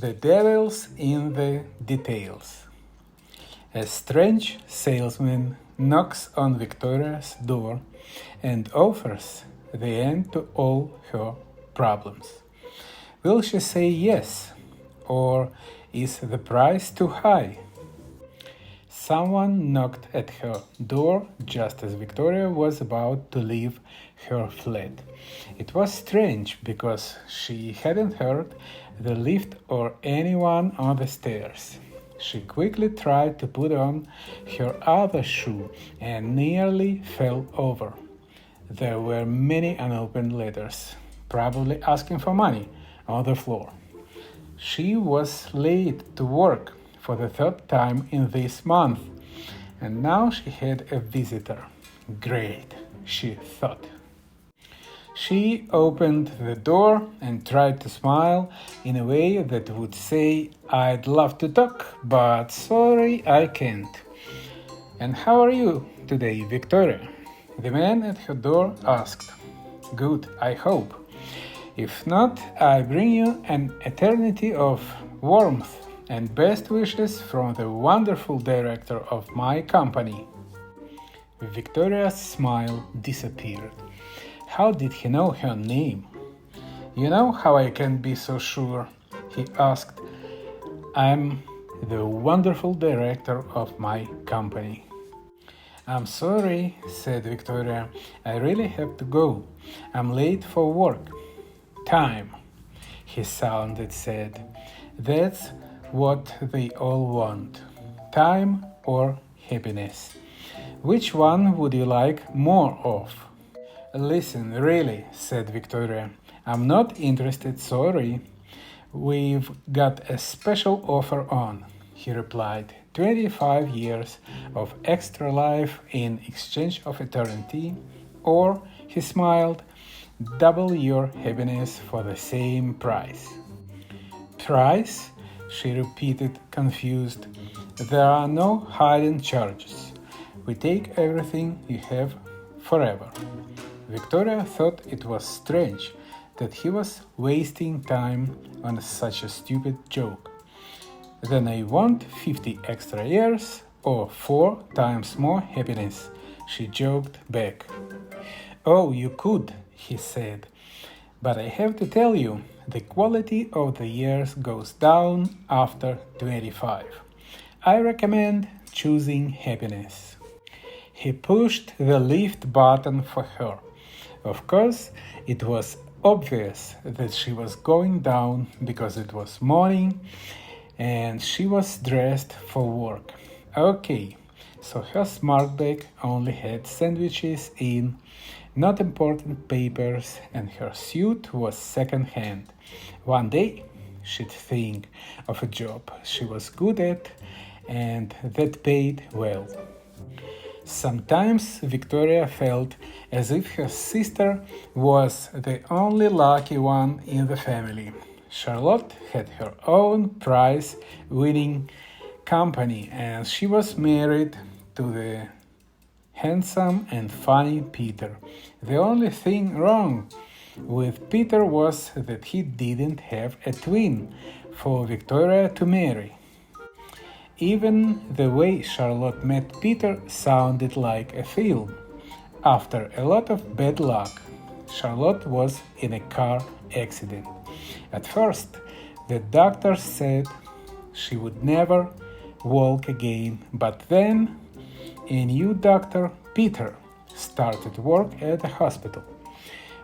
The devil's in the details. A strange salesman knocks on Victoria's door and offers the end to all her problems. Will she say yes, or is the price too high? Someone knocked at her door just as Victoria was about to leave her flat. It was strange because she hadn't heard the lift or anyone on the stairs. She quickly tried to put on her other shoe and nearly fell over. There were many unopened letters, probably asking for money, on the floor. She was late to work for the third time in this month, and now she had a visitor. Great, she thought. She opened the door and tried to smile in a way that would say, "I'd love to talk, but sorry, I can't." "And how are you today, Victoria?" the man at her door asked. "Good, I hope. If not, I bring you an eternity of warmth and best wishes from the wonderful director of my company." Victoria's smile disappeared. How did he know her name? "You know how I can be so sure?" he asked. "I'm the wonderful director of my company." "I'm sorry," said Victoria. "I really have to go. I'm late for work." "Time," he sounded sad. "That's what they all want. Time or happiness. Which one would you like more of?" "Listen, really," said Victoria. "I'm not interested, sorry." "We've got a special offer on," he replied. 25 years of extra life in exchange of eternity, or, he smiled, double your happiness for the same price. "Price?" she repeated, confused. "There are no hidden charges. We take everything you have forever." Victoria thought it was strange that he was wasting time on such a stupid joke. "Then I want 50 extra years or 4 times more happiness," she joked back. "Oh, you could," he said, "but I have to tell you, the quality of the years goes down after 25. I recommend choosing happiness." He pushed the lift button for her. Of course, it was obvious that she was going down because it was morning and she was dressed for work. Okay, so her smart bag only had sandwiches in, not important papers, and her suit was second-hand. One day, she'd think of a job she was good at and that paid well. Sometimes Victoria felt as if her sister was the only lucky one in the family. Charlotte had her own prize-winning company, and she was married to the handsome and funny Peter. The only thing wrong with Peter was that he didn't have a twin for Victoria to marry. Even the way Charlotte met Peter sounded like a film. After a lot of bad luck, Charlotte was in a car accident. At first, the doctor said she would never walk again, but then a new doctor, Peter, started work at the hospital.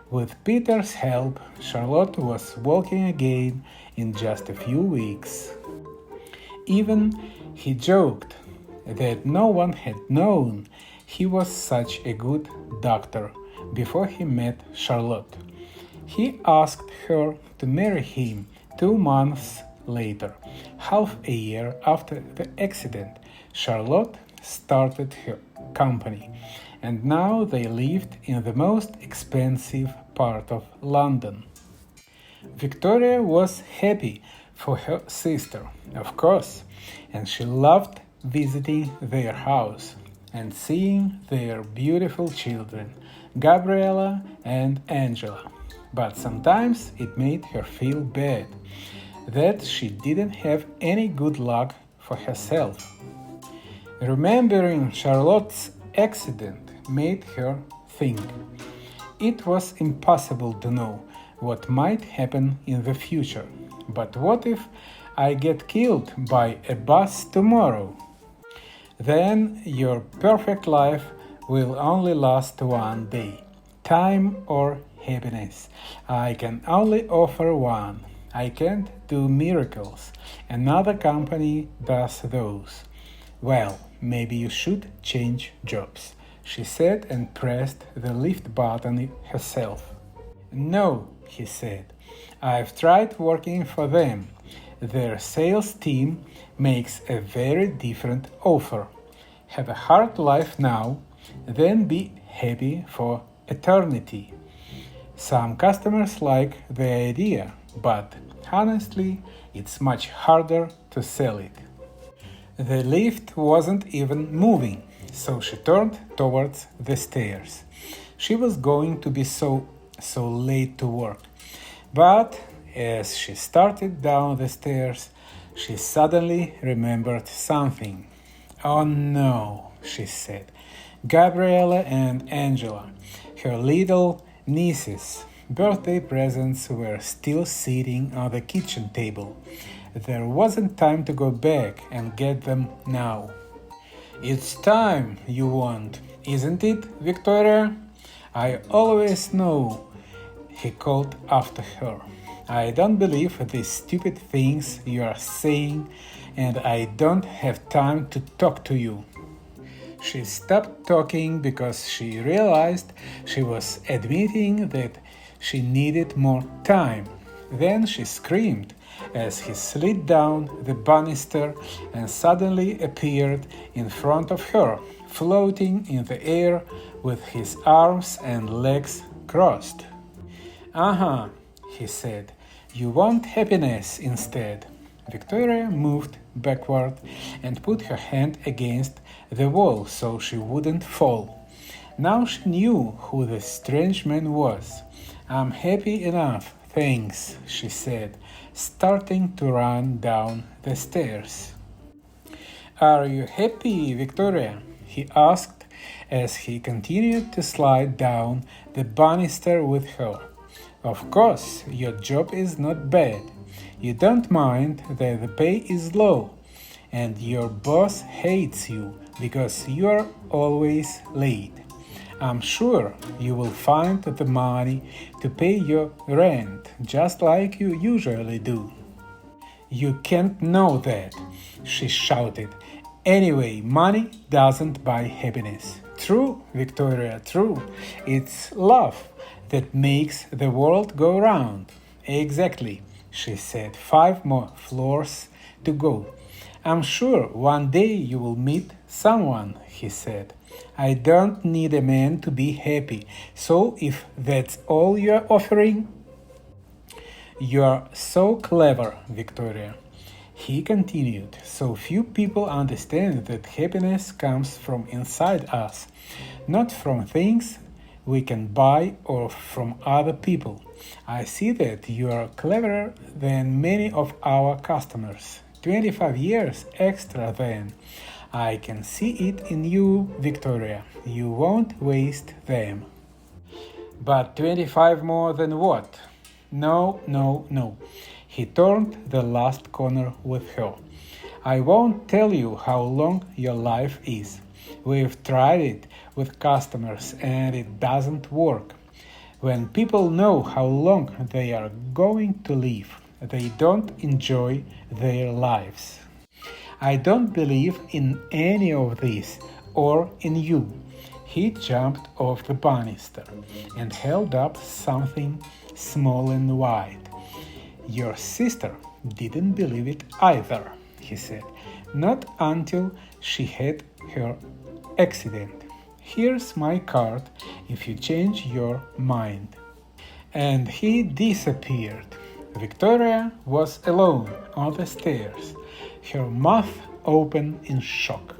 With Peter's help, Charlotte was walking again in just a few weeks. Even he joked that no one had known he was such a good doctor before he met Charlotte. He asked her to marry him 2 months later. Half a year after the accident, Charlotte started her company, and now they lived in the most expensive part of London. Victoria was happy for her sister, of course, and she loved visiting their house and seeing their beautiful children, Gabriella and Angela. But sometimes it made her feel bad. that she didn't have any good luck for herself. Remembering Charlotte's accident made her think. It was impossible to know what might happen in the future. But what if I get killed by a bus tomorrow? Then your perfect life will only last one day. Time or happiness. I can only offer one. I can't do miracles. Another company does those. Well, maybe you should change jobs, she said and pressed the lift button herself. No, he said. I've tried working for them. Their sales team makes a very different offer. Have a hard life now, then be happy for eternity. Some customers like the idea, but honestly, it's much harder to sell it. The lift wasn't even moving, so she turned towards the stairs. She was going to be so late to work. But as she started down the stairs, she suddenly remembered something. Oh no, she said. Gabriella and Angela, her little nieces' birthday presents were still sitting on the kitchen table. There wasn't time to go back and get them now. It's time you want, isn't it, Victoria? I always know, he called after her. I don't believe these stupid things you are saying, and I don't have time to talk to you. She stopped talking because she realized she was admitting that she needed more time. Then she screamed as he slid down the banister and suddenly appeared in front of her, floating in the air with his arms and legs crossed. Uh-huh, he said. You want happiness instead. Victoria moved backward and put her hand against the wall so she wouldn't fall. Now she knew who the strange man was. I'm happy enough, thanks, she said, starting to run down the stairs. Are you happy, Victoria? He asked as he continued to slide down the banister with her. Of course, your job is not bad. You don't mind that the pay is low, and your boss hates you because you are always late. I'm sure you will find the money to pay your rent, just like you usually do. You can't know that, she shouted. Anyway, money doesn't buy happiness. True, Victoria, true. It's love that makes the world go round. Exactly, she said. 5 more floors to go. I'm sure one day you will meet someone, he said. I don't need a man to be happy, so if that's all you're offering... You're so clever, Victoria. He continued, so few people understand that happiness comes from inside us, not from things we can buy or from other people. I see that you are cleverer than many of our customers. 25 years extra then. I can see it in you, Victoria. You won't waste them. But 25 more than what? No, no, no. He turned the last corner with her. I won't tell you how long your life is. We've tried it with customers and it doesn't work. When people know how long they are going to live, they don't enjoy their lives. I don't believe in any of this or in you. He jumped off the banister and held up something small and white. Your sister didn't believe it either, he said, not until she had her accident. Here's my card if you change your mind. And he disappeared. Victoria was alone on the stairs, her mouth open in shock.